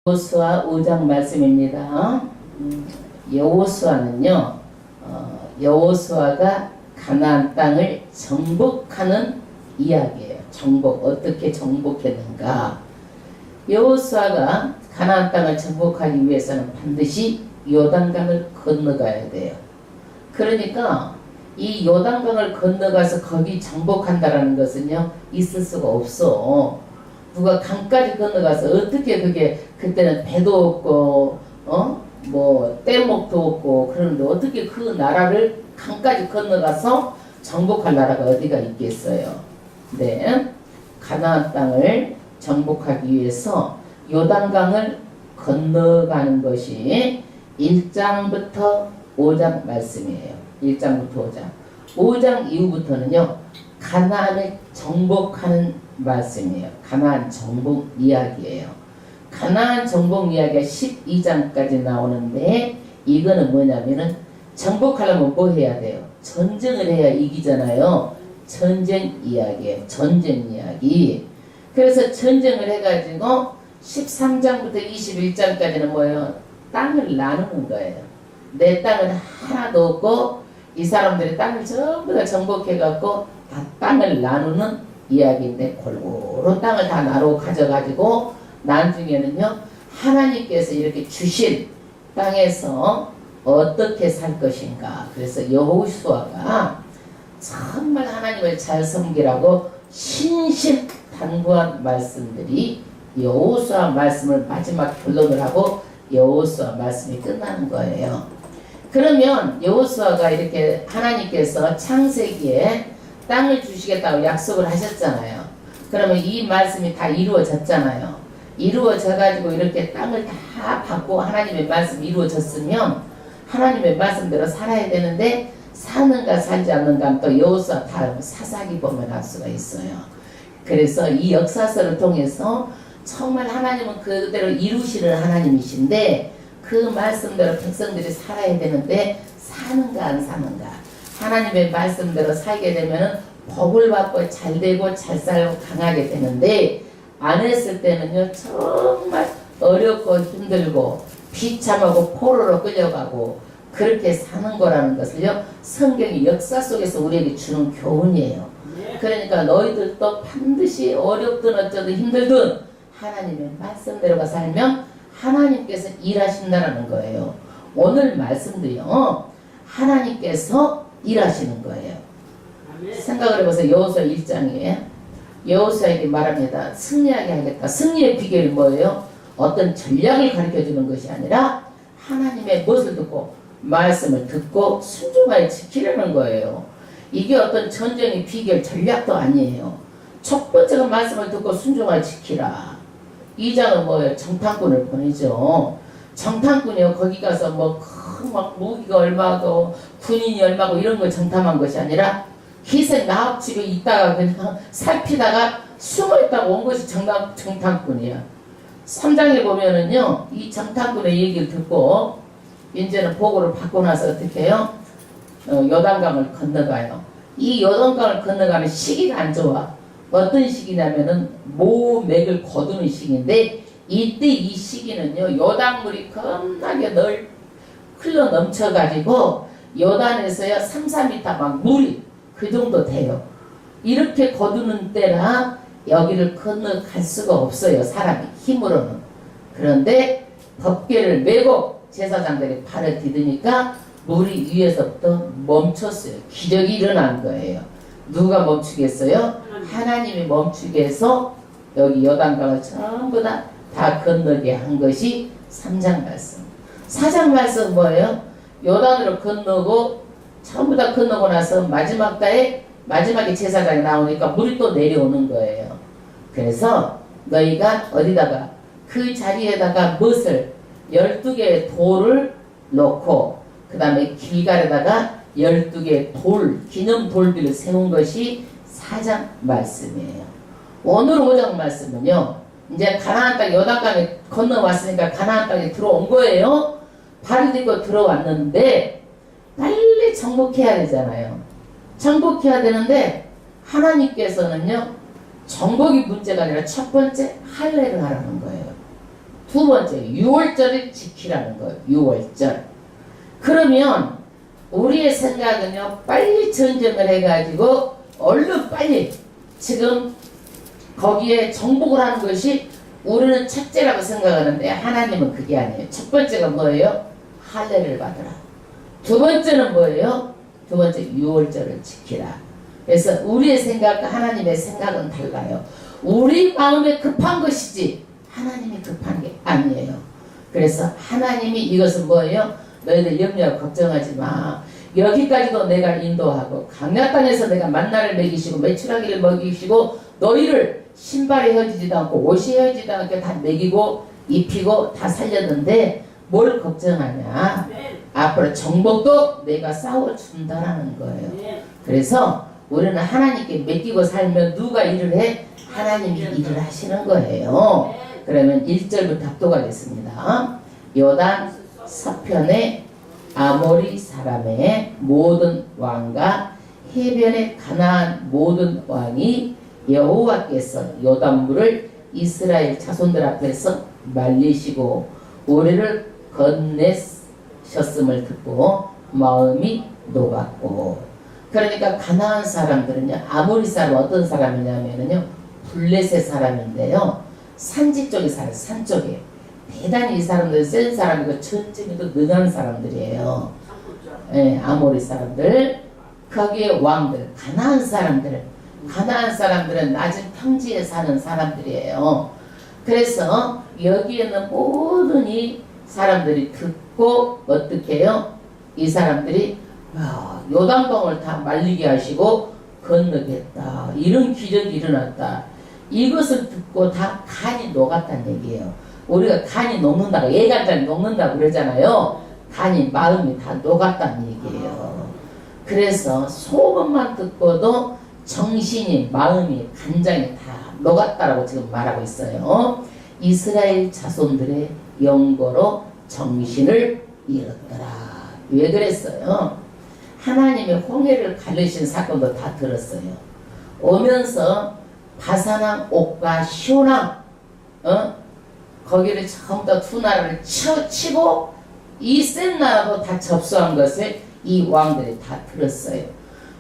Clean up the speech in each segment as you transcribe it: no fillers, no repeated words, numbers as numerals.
여호수아 5장 말씀입니다. 여호수아는요, 여호수아가 가나안 땅을 정복하는 이야기예요. 정복, 어떻게 정복했는가? 여호수아가 가나안 땅을 정복하기 위해서는 반드시 요단강을 건너가야 돼요. 그러니까 이 요단강을 건너가서 거기 정복한다라는 것은요, 있을 수가 없어. 누가 강까지 건너가서 어떻게 그게, 그때는 배도 없고 뭐 떼목도 없고 그러는데 어떻게 그 나라를 강까지 건너가서 정복할 나라가 어디가 있겠어요. 네, 가나안 땅을 정복하기 위해서 요단강을 건너가는 것이 1장부터 5장 말씀이에요. 1장부터 5장. 5장 이후부터는요, 가나안을 정복하는 말씀이에요. 가나안 정복 이야기예요. 가나안 정복 이야기가 12장까지 나오는데, 이거는 뭐냐면은 정복하려면 뭐 해야 돼요? 전쟁을 해야 이기잖아요. 전쟁 이야기예요. 전쟁 이야기. 그래서 전쟁을 해가지고 13장부터 21장까지는 뭐예요? 땅을 나누는 거예요. 내 땅은 하나도 없고 이 사람들이 땅을 전부 다 정복해갖고 다 땅을 나누는 이야기인데, 골고루 땅을 다 나누어 가져가지고 나중에는요, 하나님께서 이렇게 주신 땅에서 어떻게 살 것인가. 그래서 여호수아가 정말 하나님을 잘 섬기라고 신신당부한 말씀들이 여호수아 말씀을 마지막 결론을 하고 여호수아 말씀이 끝나는 거예요. 그러면 여호수아가 이렇게 하나님께서 창세기에 땅을 주시겠다고 약속을 하셨잖아요. 그러면 이 말씀이 다 이루어졌잖아요. 이루어져가지고 이렇게 땅을 다 받고 하나님의 말씀이 이루어졌으면 하나님의 말씀대로 살아야 되는데, 사는가 살지 않는가 또 여호수아 다음 사사기 보면 알 수가 있어요. 그래서 이 역사서를 통해서 정말 하나님은 그대로 이루시는 하나님이신데, 그 말씀대로 백성들이 살아야 되는데 사는가 안 사는가. 하나님의 말씀대로 살게 되면 복을 받고 잘 되고 잘 살고 강하게 되는데, 안 했을 때는요, 정말 어렵고 힘들고 비참하고 포로로 끌려가고 그렇게 사는 거라는 것을요, 성경이 역사 속에서 우리에게 주는 교훈이에요. 그러니까 너희들도 반드시 어렵든 어쩌든 힘들든 하나님의 말씀대로가 살면 하나님께서 일하신다는 거예요. 오늘 말씀도요, 하나님께서 일하시는 거예요. 생각을 해보세요. 여호수아 1장에 여호수아에게 말합니다. 승리하게 하겠다. 승리의 비결이 뭐예요? 어떤 전략을 가르쳐주는 것이 아니라 하나님의 것을 듣고 말씀을 듣고 순종하여 지키려는 거예요. 이게 어떤 전쟁의 비결 전략도 아니에요. 첫 번째가 말씀을 듣고 순종하여 지키라. 2장은 뭐예요? 정탐꾼을 보내죠. 정탐꾼이요, 거기 가서 막 무기가 얼마고 군인이 얼마고 이런 걸 정탐한 것이 아니라 기생 나합집에 있다가 그냥 살피다가 숨어있다가 온 것이 정탐꾼이야. 3장에 보면은요, 이 정탐꾼의 얘기를 듣고 이제는 보고를 받고 나서 어떻게 해요? 요단강을 건너가요. 이 요단강을 건너가는 시기가 안 좋아. 어떤 시기냐면은 모맥을 거두는 시기인데, 이때 이 시기는요, 요단물이 겁나게 흘러 넘쳐가지고 요단에서요 3-4m 막 물이 그 정도 돼요. 이렇게 거두는 때나 여기를 건너갈 수가 없어요, 사람이 힘으로는. 그런데 법궤를 메고 제사장들이 발을 디디니까 물이 위에서부터 멈췄어요. 기적이 일어난 거예요. 누가 멈추겠어요? 하나님이 멈추게 해서 여기 요단강을 전부 다 건너게 한 것이 3장 말씀. 4장 말씀 뭐예요? 요단으로 건너고 전부 다 건너고 나서 마지막에 제사장이 나오니까 물이 또 내려오는 거예요. 그래서 너희가 어디다가 그 자리에다가 못을 12개의 돌을 놓고 그 다음에 길갈에다가 12개의 기념 돌들을 세운 것이 4장 말씀이에요. 오늘 5장 말씀은요, 이제 가나안 땅 요단강에 건너왔으니까 가나안 땅에 들어온 거예요. 발을 딛고 들어왔는데 빨리 정복해야 되잖아요. 정복해야 되는데 하나님께서는요, 정복이 문제가 아니라 첫 번째 할례를 하라는 거예요. 두 번째, 유월절을 지키라는 거예요. 유월절. 그러면 우리의 생각은요, 빨리 전쟁을 해가지고 얼른 빨리 지금 거기에 정복을 하는 것이 우리는 첫째라고 생각하는데 하나님은 그게 아니에요. 첫 번째가 뭐예요? 할례를 받으라. 두 번째는 뭐예요? 두 번째, 유월절을 지키라. 그래서 우리의 생각과 하나님의 생각은 달라요. 우리 마음에 급한 것이지 하나님이 급한 게 아니에요. 그래서 하나님이 이것은 뭐예요? 너희들 염려하고 걱정하지 마. 여기까지도 내가 인도하고 강야 땅에서 내가 만나를 먹이시고 메추라기를 먹이시고 너희를 신발이 헤어지지도 않고 옷이 헤어지지도 않게 다 먹이고 입히고 다 살렸는데 뭘 걱정하냐. 앞으로 정복도 내가 싸워준다라는 거예요. 그래서 우리는 하나님께 맡기고 살면 누가 일을 해? 하나님이 일을 하시는 거예요. 그러면 1절부터 합독하겠습니다. 요단 서편의 아모리 사람의 모든 왕과 해변의 가나안 모든 왕이 여호와께서 요단물을 이스라엘 자손들 앞에서 말리시고 우리를 건네셨음을 듣고 마음이 녹았고. 그러니까 가나안 사람들은요, 아모리 사람 어떤 사람이냐면요, 블레셋 사람인데요, 산지 쪽에 살아요. 산 쪽에. 대단히 이 사람들 센 사람이고 전쟁에도 능한 사람들이에요. 예, 아모리 사람들. 거기에 왕들, 가나안 사람들. 가나안 사람들은 낮은 평지에 사는 사람들이에요. 그래서 여기에는 모든 이 사람들이 듣고 어떻게 해요? 이 사람들이 요단강을 다 말리게 하시고 건너겠다. 이런 기적이 일어났다. 이것을 듣고 다 간이 녹았다는 얘기예요. 우리가 간이 녹는다고, 예간장이 녹는다고 그러잖아요. 간이, 마음이 다 녹았다는 얘기예요. 그래서 소문만 듣고도 정신이, 마음이, 간장이 다 녹았다라고 지금 말하고 있어요. 이스라엘 자손들의 영고로 정신을 잃었더라. 왜 그랬어요? 하나님의 홍해를 가르신 사건도 다 들었어요. 오면서 바사랑 옥과 시온왕, 거기를 전부 다 두 나라를 치고 이 센 나라도 다 접수한 것을 이 왕들이 다 들었어요.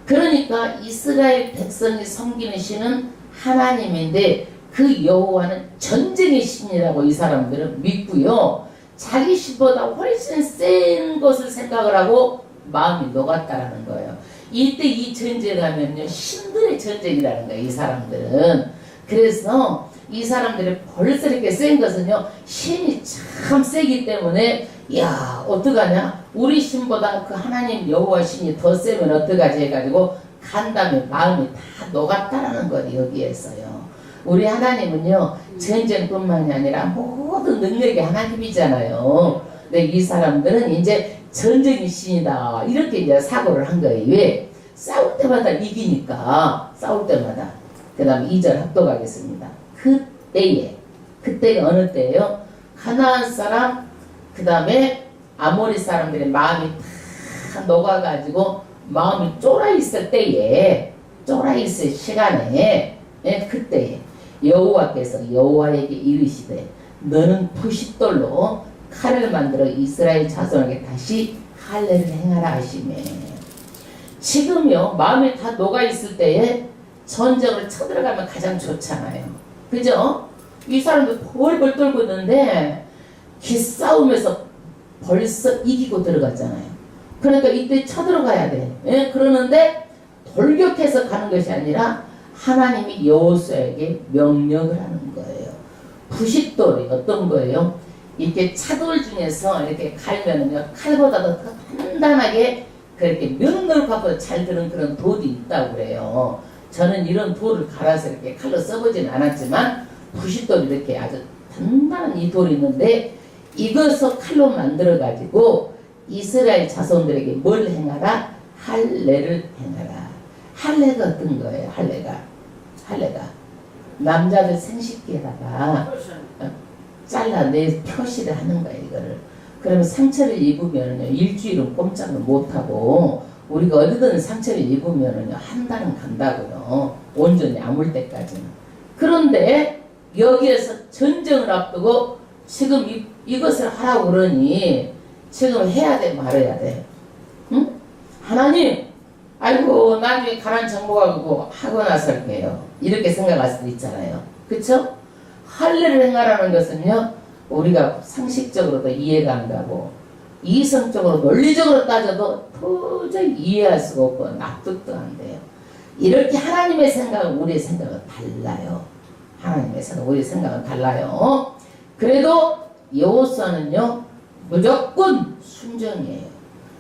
그러니까 이스라엘 백성이 섬기는 신은 하나님인데 그 여호와는 전쟁의 신이라고 이 사람들은 믿고요. 자기 신보다 훨씬 센 것을 생각을 하고 마음이 녹았다라는 거예요. 이때 이 전쟁하면요, 신들의 전쟁이라는 거예요. 이 사람들은. 그래서 이 사람들이 벌써 이렇게 센 것은요, 신이 참 세기 때문에 야, 어떡하냐, 우리 신보다 그 하나님 여호와 신이 더 세면 어떡하지 해가지고 간 다음에 마음이 다 녹았다라는 거예요. 여기에서요. 우리 하나님은요, 전쟁뿐만이 아니라 모든 능력이 하나님이잖아요. 근데 이 사람들은 이제 전쟁이 신이다, 이렇게 이제 사고를 한 거예요. 왜? 싸울 때마다 이기니까. 싸울 때마다. 그 다음에 2절 합독하겠습니다. 그때가 어느 때예요? 가나안 사람, 그 다음에 아모리 사람들의 마음이 다 녹아가지고 마음이 쫄아있을 때에, 쫄아있을 시간에, 그때에 여호와께서 여호와에게 이르시되 너는 부싯돌로 칼을 만들어 이스라엘 자손에게 다시 할례를 행하라 하시매. 지금요, 마음이 다 녹아있을 때에 전쟁을 쳐들어가면 가장 좋잖아요. 그죠? 이 사람들 벌벌 떨고 있는데 기싸움에서 벌써 이기고 들어갔잖아요. 그러니까 이때 쳐들어가야 돼. 그러는데 돌격해서 가는 것이 아니라 하나님이 여호수아에게 명령을 하는 거예요. 부싯돌이 어떤 거예요? 이렇게 차돌 중에서 이렇게 갈면은요, 칼보다도 더 단단하게 그렇게 넉넉하고 잘 드는 그런 돌이 있다고 그래요. 저는 이런 돌을 갈아서 이렇게 칼로 써보진 않았지만 부싯돌이 이렇게 아주 단단한 이 돌이 있는데 이것을 칼로 만들어 가지고 이스라엘 자손들에게 뭘 행하라? 할례를 행하라. 할례가 어떤 거예요? 할례가 남자들 생식기에다가 잘라내 표시를 하는 거예요. 이거를. 그러면 상처를 입으면은요, 일주일은 꼼짝을 못하고, 우리가 어디든 상처를 입으면은요, 한 달은 간다고요. 온전히 아물 때까지는. 그런데 여기에서 전쟁을 앞두고 지금 이것을 하라고 그러니 지금 해야 돼 말아야 돼? 응? 하나님 아이고 나중에 가난 정복하고 하고 나서 할게요. 이렇게 생각할 수도 있잖아요. 그쵸? 할례를 행하라는 것은요 우리가 상식적으로도 이해가 안 가고 이성적으로 논리적으로 따져도 도저히 이해할 수가 없고 납득도 안 돼요. 이렇게 하나님의 생각은 우리의 생각은 달라요. 하나님의 생각 우리의 생각은 달라요. 그래도 여호수아는요 무조건 순종이에요.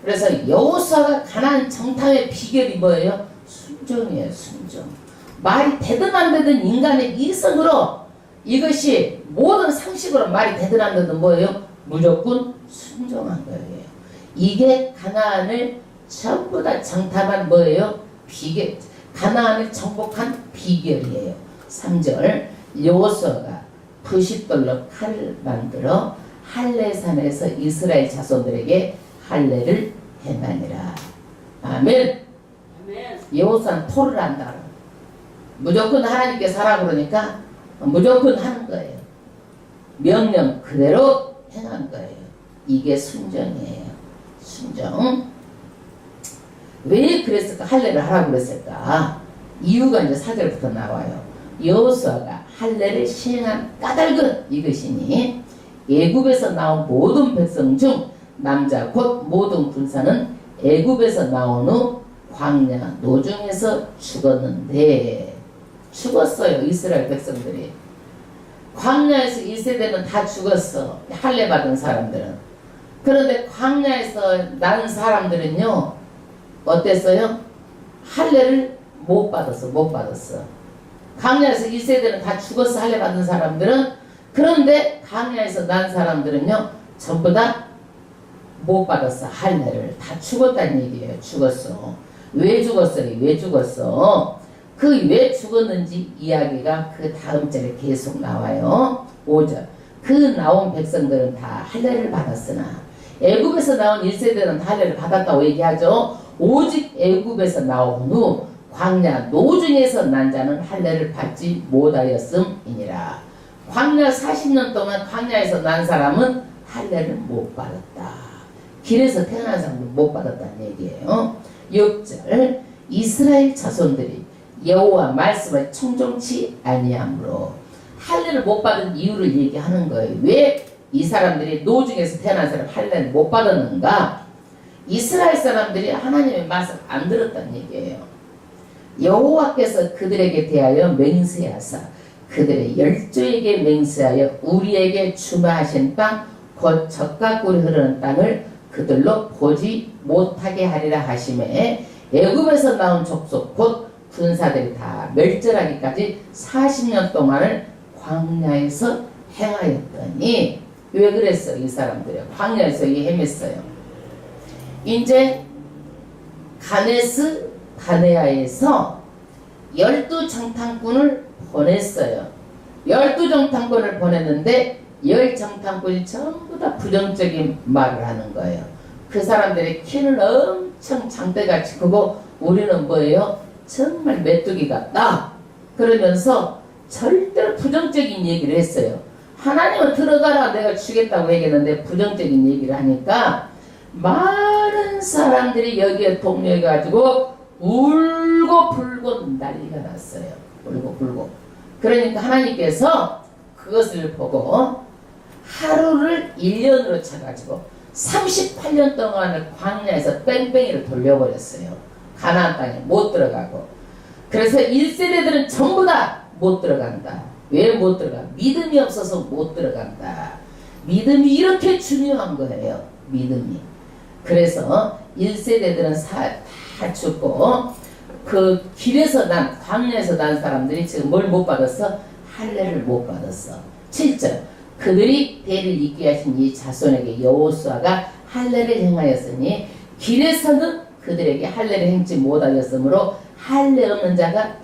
그래서 여호수아가 가나안 정탐의 비결이 뭐예요? 순종이에요. 순종. 말이 되든 안 되든 인간의 이성으로 이것이 모든 상식으로 말이 되든 안 되든 뭐예요? 무조건 순종한 거예요. 이게 가나안을 전부 다 정탐한 뭐예요? 비결. 가나안을 정복한 비결이에요. 3절 여호수아가 부싯돌로 칼을 만들어 할례산에서 이스라엘 자손들에게 할례를 행하니라. 아멘. 여호수아는 토를 한다. 무조건 하나님께서 하라 그러니까 무조건 하는 거예요. 명령 그대로 행한 거예요. 이게 순종이에요. 순종. 왜 그랬을까? 할례를 하라고 그랬을까? 이유가 이제 4절부터 나와요. 여호수아가 할례를 시행한 까닭은 이것이니 애굽에서 나온 모든 백성 중 남자 곧 모든 군사는 애굽에서 나온 후 광야 노중에서 죽었는데 죽었어요. 이스라엘 백성들이 광야에서 1세대는 다 죽었어. 할례 받은 사람들은. 그런데 광야에서 난 사람들은요 어땠어요? 할례를 못 받았어. 못 받았어. 광야에서 1세대는 다 죽었어. 할례 받은 사람들은. 그런데 광야에서 난 사람들은요 전부 다 못 받았어. 할례를. 다 죽었다는 얘기예요. 죽었어. 왜 죽었어요? 왜 죽었어? 그 왜 죽었는지 이야기가 그 다음 절에 계속 나와요. 5절. 그 나온 백성들은 다 할례를 받았으나 애굽에서 나온 1세대는 다 할례를 받았다고 얘기하죠. 오직 애굽에서 나온 후 광야 노중에서 난 자는 할례를 받지 못하였음이니라. 광야 40년 동안 광야에서 난 사람은 할례를 못 받았다. 길에서 태어난 사람은 못 받았다는 얘기예요. 6절. 이스라엘 자손들이 여호와 말씀을 청종치 아니함으로 할례를 못 받은 이유를 얘기하는 거예요. 왜 이 사람들이 노중에서 태어난 사람 할례를 못 받았는가? 이스라엘 사람들이 하나님의 말씀 안 들었다는 얘기예요. 여호와께서 그들에게 대하여 맹세하사 그들의 열조에게 맹세하여 우리에게 주마하신 땅 곧 젖과 꿀이 흐르는 땅을 그들로 보지 못하게 하리라 하심에 애굽에서 나온 족속 곧 군사들이 다 멸절하기까지 40년 동안을 광야에서 행하였더니 왜 그랬어? 이 사람들이 광야에서 헤맸어요. 이제 가네스 바네아에서 12정탐꾼을 보냈어요. 12정탐꾼을 보냈는데 10정탐꾼이 전부 다 부정적인 말을 하는 거예요. 그 사람들의 키는 엄청 장대같이 크고 우리는 뭐예요? 정말 메뚜기 같다. 그러면서 절대로 부정적인 얘기를 했어요. 하나님은 들어가라 내가 주겠다고 얘기했는데 부정적인 얘기를 하니까 많은 사람들이 여기에 동요해가지고 울고 불고 난리가 났어요. 울고 불고. 그러니까 하나님께서 그것을 보고 하루를 1년으로 쳐가지고 38년 동안을 광야에서 뺑뺑이를 돌려버렸어요. 가나안 땅에 못 들어가고. 그래서 1세대들은 전부 다 못 들어간다. 왜 못 들어가? 믿음이 없어서 못 들어간다. 믿음이 이렇게 중요한 거예요. 믿음이. 그래서 1세대들은 다 죽고 그 길에서 난 광야에서 난 사람들이 지금 뭘 못 받았어? 할례를 못 받았어. 7절. 그들이 대를 잇게 하신 이 자손에게 여호수아가 할례를 행하였으니 길에서는 그들에게 할례를 행치 못하였으므로 할례 없는 자가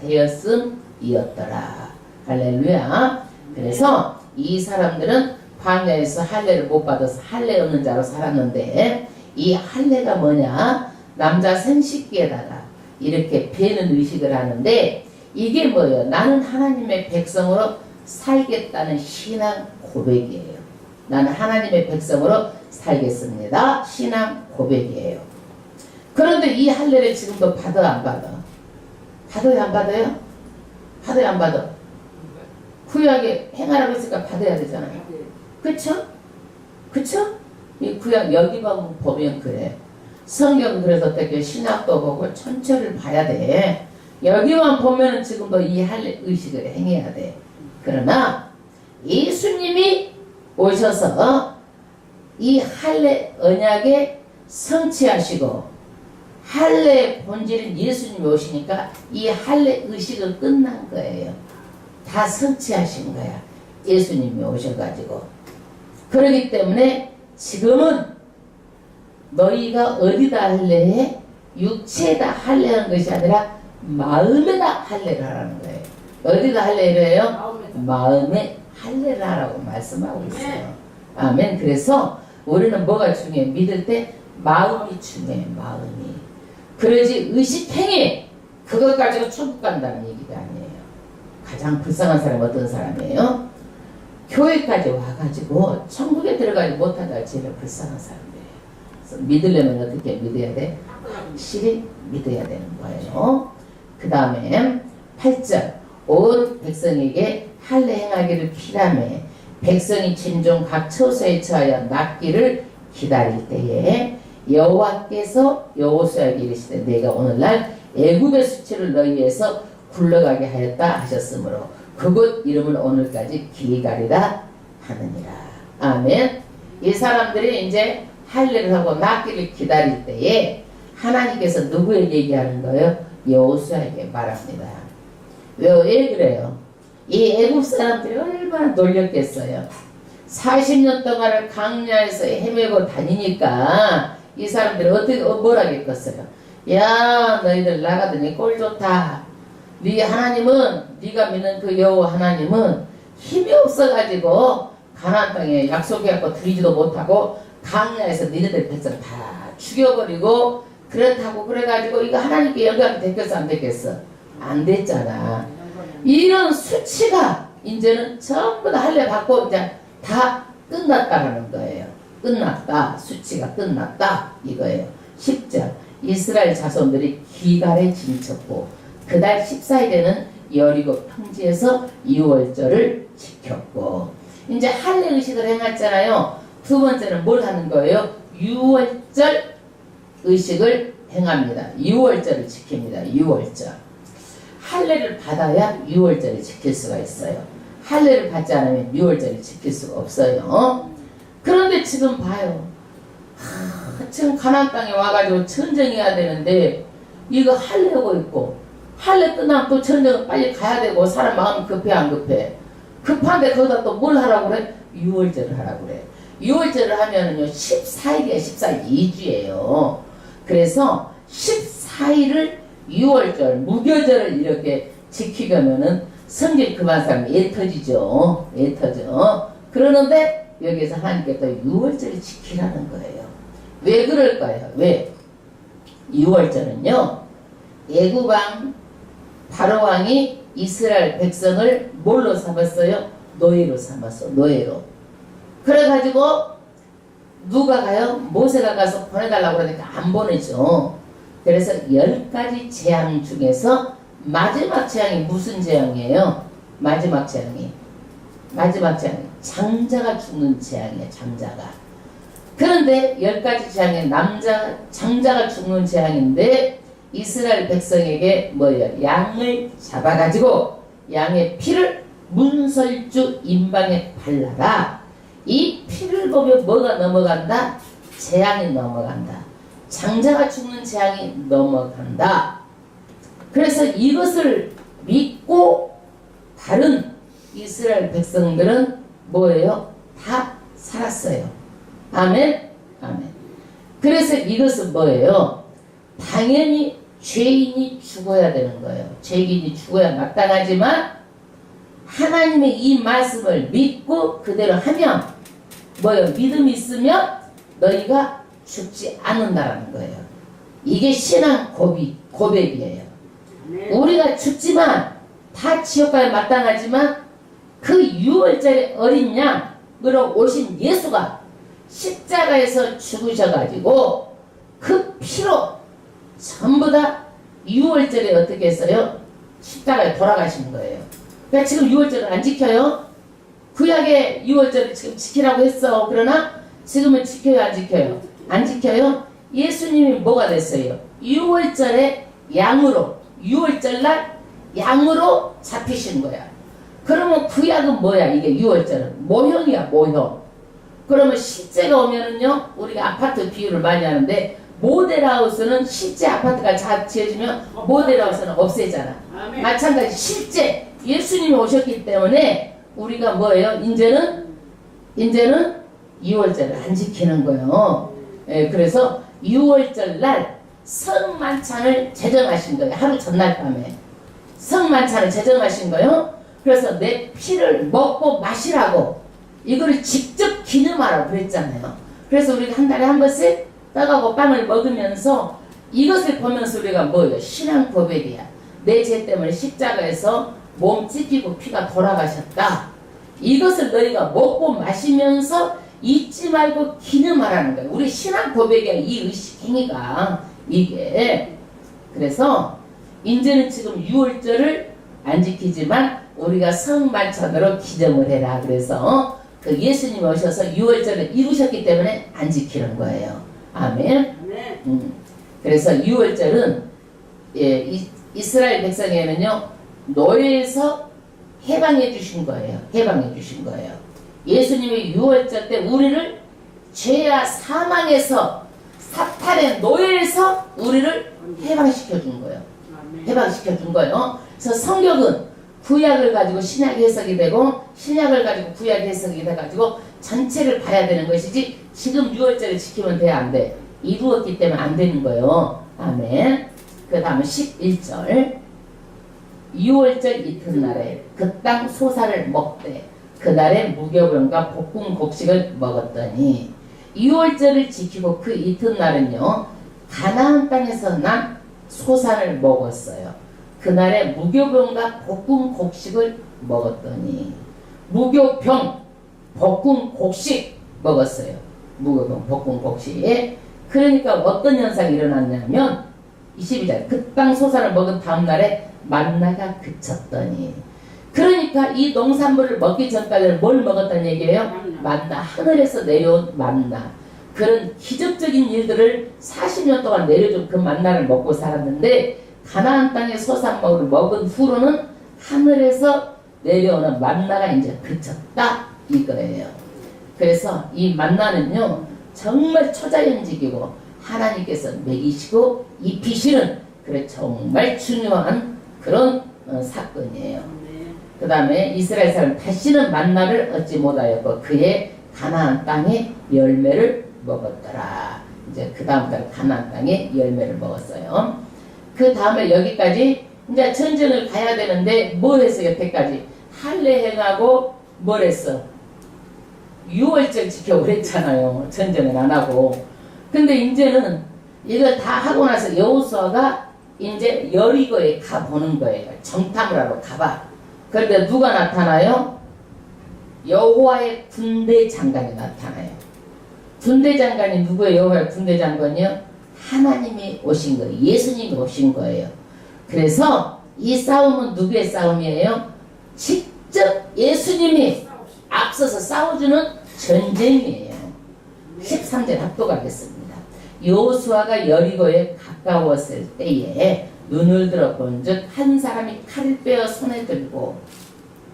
되었음이었더라. 할렐루야. 그래서 이 사람들은 광야에서 할례를 못 받아서 할례 없는 자로 살았는데 이 할례가 뭐냐? 남자 생식기에다가 이렇게 베는 의식을 하는데 이게 뭐예요? 나는 하나님의 백성으로 살겠다는 신앙 고백이에요. 나는 하나님의 백성으로 살겠습니다. 신앙 고백이에요. 그런데 이 할례를 지금도 받아 안 받아? 받아요 안 받아요? 받아요 안 받아? 구약에 행하라고 했으니까 받아야 되잖아요. 그쵸? 그쵸? 이 구약 여기만 보면 그래. 성경 그래서 어떻게 신학도 보고 전체를 봐야 돼. 여기만 보면 지금도 이 할례 의식을 행해야 돼. 그러나 예수님이 오셔서 이 할례 언약에 성취하시고 할례의 본질인 예수님이 오시니까 이 할례 의식은 끝난 거예요. 다 성취하신 거야. 예수님이 오셔가지고. 그렇기 때문에 지금은 너희가 어디다 할례해? 육체에다 할례하는 것이 아니라 마음에다 할례를 하라는 거예요. 어디다 할례를 해요? 마음에 할례를 하라고 말씀하고 있어요. 아멘. 그래서 우리는 뭐가 중요해? 믿을 때 마음이 중요해. 마음이. 그러지 의식행위 그것 가지고 천국 간다는 얘기가 아니에요. 가장 불쌍한 사람은 어떤 사람이에요? 교회까지 와가지고 천국에 들어가지 못하다가 제일 불쌍한 사람이에요. 그래서 믿으려면 어떻게 믿어야 돼? 확실히 믿어야 되는 거예요. 그 다음에 8절 온 백성에게 할례 행하기를 피라매 백성이 진종 각 처소에 처하여 낫기를 기다릴 때에 여호와께서 여호수아에게 이르시되 내가 오늘날 애굽의 수치를 너희에서 굴러가게 하였다 하셨으므로 그곳 이름을 오늘까지 기가리라 하느니라. 아멘. 이 사람들이 이제 할례를 하고 낫기를 기다릴 때에 하나님께서 누구에게 얘기하는 거예요? 여호수아에게 말합니다. 왜 그래요? 이 애굽 사람들이 얼마나 놀렸겠어요. 40년 동안을 광야에서 헤매고 다니니까 이 사람들이 어떻게 뭘 하겠겠어요? 야 너희들 나가더니 꼴 좋다. 네 하나님은 네가 믿는 그 여호와 하나님은 힘이 없어가지고 가나안 땅에 약속해갖고 들이지도 못하고 광야에서 너희들 백성 다 죽여버리고 그렇다고 그래가지고 이거 하나님께 영광이 됐겠어 안 됐겠어? 안 됐잖아. 이런 수치가 이제는 전부 다 할례 받고 이제 다 끝났다라는 거예요. 끝났다. 수치가 끝났다. 이거예요. 10절 이스라엘 자손들이 기갈에 진쳤고 그달 14일에는 되는 여리고 평지에서 유월절을 지켰고 이제 할례 의식을 행했잖아요. 두 번째는 뭘 하는 거예요? 유월절 의식을 행합니다. 유월절을 지킵니다. 유월절. 할례를 받아야 유월절을 지킬 수가 있어요. 할례를 받지 않으면 유월절을 지킬 수가 없어요. 그런데 지금 봐요. 지금 가나안 땅에 와가지고 전쟁해야 되는데 이거 할례하고 있고 할례 끝나면 또 전쟁은 빨리 가야 되고 사람 마음 급해 안 급해? 급한데 거기다 또 뭘 하라고 그래? 유월절을 하라고 그래. 유월절을 하면은요 14일이야. 14일 2주예요. 그래서 14일을 유월절 무교절을 이렇게 지키려면은 성질 그만 사람 애 터지죠. 애 터져. 그러는데 여기서 하나님께 또 유월절을 지키라는 거예요. 왜 그럴까요? 왜? 유월절은요 애굽왕 바로왕이 이스라엘 백성을 뭘로 삼았어요? 노예로 삼았어. 노예로. 그래가지고 누가 가요? 모세가 가서 보내달라고 그러니까 안 보내죠. 그래서 10가지 재앙 중에서 마지막 재앙이 무슨 재앙이에요? 마지막 재앙이 장자가 죽는 재앙이에요. 장자가. 그런데 10가지 재앙에 장자가 죽는 재앙인데 이스라엘 백성에게 뭐예요? 양을 잡아가지고 양의 피를 문설주 임방에 발라라. 이 피를 보면 뭐가 넘어간다? 재앙이 넘어간다. 장자가 죽는 재앙이 넘어간다. 그래서 이것을 믿고 다른 이스라엘 백성들은 뭐예요? 다 살았어요. 아멘? 아멘. 그래서 이것은 뭐예요? 당연히 죄인이 죽어야 되는 거예요. 죄인이 죽어야 마땅하지만 하나님의 이 말씀을 믿고 그대로 하면 뭐예요? 믿음이 있으면 너희가 죽지 않는다라는 거예요. 이게 신앙 고백이에요. 우리가 죽지만 다 지옥가에 마땅하지만 그 유월절의 어린 양 오신 예수가 십자가에서 죽으셔가지고 그 피로 전부 다 유월절에 어떻게 했어요? 십자가에 돌아가신 거예요. 그러니까 지금 유월절을 안 지켜요? 구약의 유월절을 지금 지키라고 했어. 그러나 지금은 지켜요, 안 지켜요? 안 지켜요? 예수님이 뭐가 됐어요? 유월절에 양으로, 유월절날 양으로 잡히신 거야. 그러면 구약은 뭐야? 이게 유월절은 모형이야, 모형. 그러면 실제가 오면은요, 우리가 아파트 비유를 많이 하는데 모델하우스는 실제 아파트가 지어지면 모델하우스는 없애잖아. 마찬가지 실제 예수님이 오셨기 때문에 우리가 뭐예요? 이제는 2월절을 안 지키는 거예요. 예, 그래서 6월절 날 성만찬을 제정하신 거예요. 하루 전날 밤에 성만찬을 제정하신 거예요. 그래서 내 피를 먹고 마시라고 이거를 직접 기념하라고 그랬잖아요. 그래서 우리가 한 달에 한 번씩 떡하고 빵을 먹으면서 이것을 보면서 우리가 뭐예요? 신앙 고백이야. 내 죄 때문에 십자가에서 몸 찢기고 피가 돌아가셨다. 이것을 너희가 먹고 마시면서 잊지 말고 기념하라는 거예요. 우리 신앙 고백이야. 이 의식 행위가 이게. 그래서 이제는 지금 6월절을 안 지키지만 우리가 성만찬으로 기념을 해라. 그래서 그 예수님 오셔서 6월절을 이루셨기 때문에 안 지키는 거예요. 아멘. 그래서 6월절은 이스라엘 백성에는요 노예에서 해방해 주신 거예요. 해방해 주신 거예요. 예수님이 6월절 때 우리를 죄와 사망에서 사탄의 노예에서 우리를 해방시켜 준 거예요. 해방시켜 준 거예요. 그래서 성경은 구약을 가지고 신약이 해석이 되고 신약을 가지고 구약이 해석이 돼가지고 전체를 봐야 되는 것이지 지금 6월절을 지키면 돼 안 돼? 이루었기 때문에 안 되는 거예요. 아멘. 그 다음에 11절 6월절 이튿날에 그 땅 소사를 먹되 그날에 무교병과 볶은 곡식을 먹었더니 6월절을 지키고 그 이튿날은요 가나안 땅에서 난 소산을 먹었어요. 그날에 무교병과 볶은 곡식을 먹었더니 무교병 볶은 곡식 먹었어요. 무교병 볶은 곡식. 그러니까 어떤 현상이 일어났냐면 22절 그 땅 소산을 먹은 다음날에 만나가 그쳤더니 그러니까 이 농산물을 먹기 전까지는 뭘 먹었다는 얘기예요? 만나. 하늘에서 내려온 만나. 그런 기적적인 일들을 40년 동안 내려준 그 만나를 먹고 살았는데 가나안 땅의 소산물을 먹은 후로는 하늘에서 내려오는 만나가 이제 그쳤다 이거예요. 그래서 이 만나는요 정말 초자연직이고 하나님께서 먹이시고 입히시는 그래 정말 중요한 그런 사건이에요. 그 다음에 이스라엘 사람 다시는 만나를 얻지 못하였고 그의 가나안 땅의 열매를 먹었더라. 이제 그 다음 달 가나안 땅의 열매를 먹었어요. 그 다음에 여기까지 이제 전쟁을 가야 되는데 뭘 했어? 여태까지 할례 행하고 뭘 했어? 6월절 지켜 그랬잖아요. 전쟁을 안 하고. 근데 이제는 이걸 다 하고 나서 여호수아가 이제 여리고에 가보는 거예요. 정탐을 하러 가봐. 그런데 누가 나타나요? 여호와의 군대 장관이 나타나요. 군대 장관이 누구예요? 여호와의 군대 장관이요? 하나님이 오신 거예요. 예수님이 오신 거예요. 그래서 이 싸움은 누구의 싸움이에요? 직접 예수님이 앞서서 싸워주는 전쟁이에요. 13절 합독하겠습니다. 여호수아가 여리고에 가까웠을 때에 눈을 들어 본즉 한 사람이 칼을 빼어 손에 들고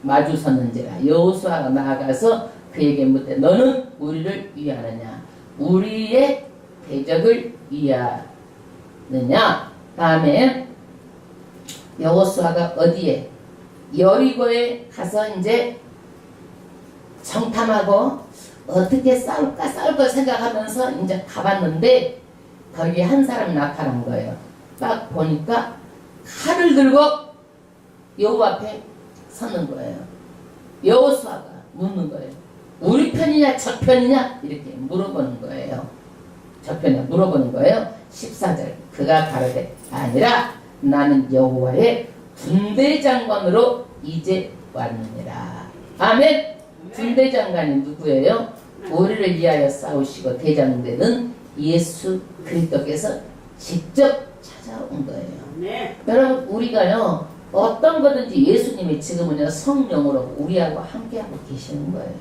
마주섰는지라. 여호수아가 나아가서 그에게 묻되 너는 우리를 위하느냐 우리의 대적을 위하느냐. 다음에 여호수아가 어디에 여리고에 가서 이제 정탐하고 어떻게 싸울까 생각하면서 이제 가봤는데 거기에 한 사람이 나타난 거예요. 딱 보니까 칼을 들고 여호와 앞에 서는 거예요. 여호수아가 묻는 거예요. 우리 편이냐 저 편이냐 이렇게 물어보는 거예요. 저 편이냐 물어보는 거예요. 14절 그가 가로되 아니라 나는 여호와의 군대 장관으로 이제 왔느니라. 아멘. 군대장관이 누구예요? 우리를 위하여 싸우시고 대장되는 예수 그리스도께서 직접 찾아온 거예요. 여러분 우리가요 어떤 거든지 예수님이 지금은요 성령으로 우리하고 함께하고 계시는 거예요.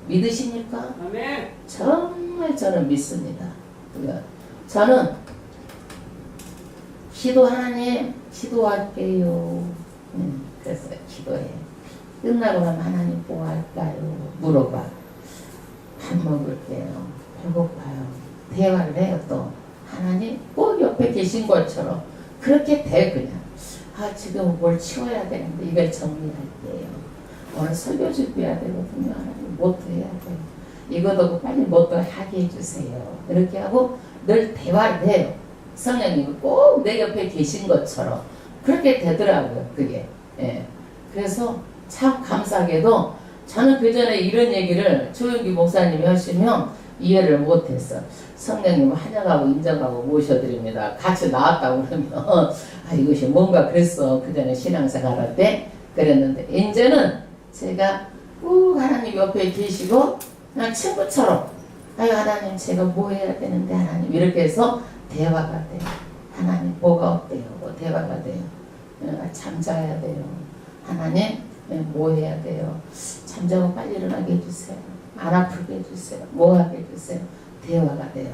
믿으십니까? 정말 저는 믿습니다. 저는 기도 하나님 기도할게요. 그래서 기도해. 끝나고 나면 하나님 뭐 할까요? 물어봐. 밥 먹을게요. 배고파요. 대화를 해요 또. 하나님 꼭 옆에 계신 것처럼 그렇게 돼 그냥. 아 지금 뭘 치워야 되는데 이걸 정리할게요. 오늘 설교 준비해야 되거든요. 하나님 뭐도 해야 돼요. 이것도 빨리 뭐도 하게 해주세요. 이렇게 하고 늘 대화를 해요. 성령님이 꼭 내 옆에 계신 것처럼 그렇게 되더라고요. 그게. 예. 그래서 참 감사하게도 저는 그 전에 이런 얘기를 조용기 목사님이 하시면 이해를 못했어. 성령님을 환영하고 인정하고 모셔드립니다. 같이 나왔다고 그러면 아 이것이 뭔가 그랬어. 그 전에 신앙생활 할 때 그랬는데 이제는 제가 꼭 하나님 옆에 계시고 그냥 친구처럼 아유 하나님 제가 뭐 해야 되는데 하나님 이렇게 해서 대화가 돼요. 하나님 뭐가 어때요? 뭐 대화가 돼요. 잠자야 돼요. 하나님 뭐 해야 돼요? 잠자고 빨리 일어나게 해주세요. 안 아프게 해주세요. 뭐 하게 해주세요. 대화가 돼요.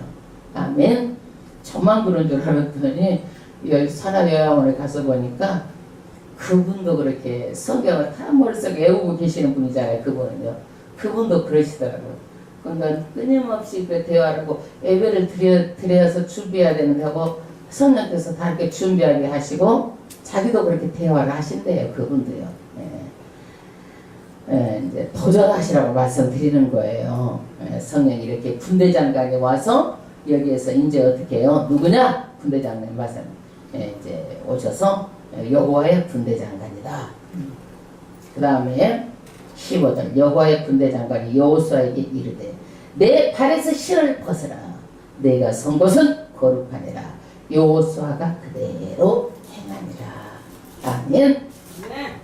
아멘. 저만 그런 줄 알았더니 여기 산하요양원에 가서 보니까 그분도 그렇게 성경을 다 머릿속에 외우고 계시는 분이잖아요. 그분은요. 그분도 그러시더라고요. 그러니까 끊임없이 그 대화를 하고 예배를 드려서 준비해야 된다고 성령께서 다 이렇게 준비하게 하시고 자기도 그렇게 대화를 하신대요. 그분도요. 이제 도전하시라고 말씀드리는 거예요. 성령이 이렇게 군대장관이 와서 여기에서 이제 어떻게 해요? 누구냐? 군대장관이 와서 이제 오셔서 여호와의 군대장관이다. 그 다음에 15절 여호와의 군대장관이 여호수아에게 이르되 내 발에서 실을 벗으라. 내가 선 곳은 거룩하니라. 여호수아가 그대로 행하니라. 아멘.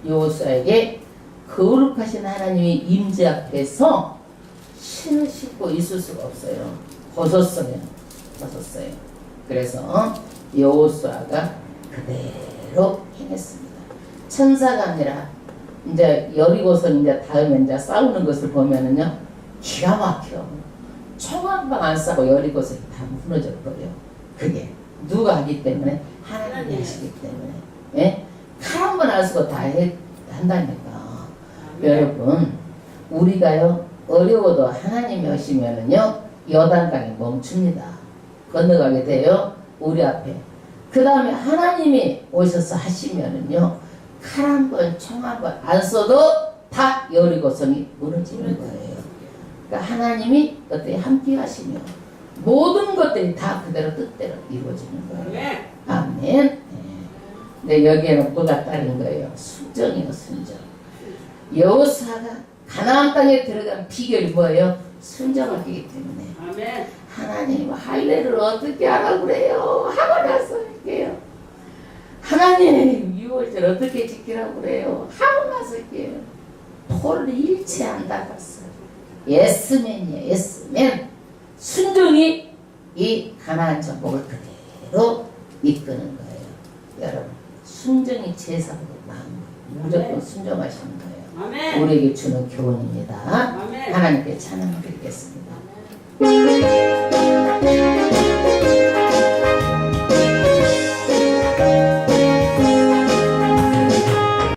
여호수아에게 거룩하신 하나님의 임재 앞에서 신을 신고 있을 수가 없어요. 벗었어요. 그래서 여호수아가 그대로 행했습니다. 천사가 아니라 이제 여리고서 이제 다음에 이제 싸우는 것을 보면은요 기가 막혀. 총 한 방 안 싸고 여리고서 다 무너져 버려. 그게 누가 하기 때문에 하나님이 하시기 때문에 예? 칼 한 번 안 쓰고 다 한다니까. 여러분 우리가요 어려워도 하나님이 하시면은요 여단강이 멈춥니다. 건너가게 돼요 우리 앞에. 그 다음에 하나님이 오셔서 하시면은요 칼 한 번 총 한 번 안 써도 다 여리고성이 무너지는 거예요. 그러니까 하나님이 그때 함께 하시면 모든 것들이 다 그대로 뜻대로 이루어지는 거예요. 아멘. 근데 여기에는 뭐가 따른 거예요? 순정이요 순정. 여호수아가 가나안 땅에 들어간 비결이 뭐예요? 순정을 하기 때문에. 아멘. 하나님 할례를 어떻게 하라고 그래요? 하고 나서 할게요. 하나님 유월절 어떻게 지키라고 그래요? 하고 나서 할게요. 돌을 일체 안 닦았어요. 예스맨이에요. 예스맨. 순종이 이 가나안 정복을 그대로 이끄는 거예요. 여러분 순종이 제사로 나온 거예요. 무조건 순종하시는 거예요. 아멘. 우리에게 주는 교훈입니다. 아멘. 하나님께 찬양을 드리겠습니다.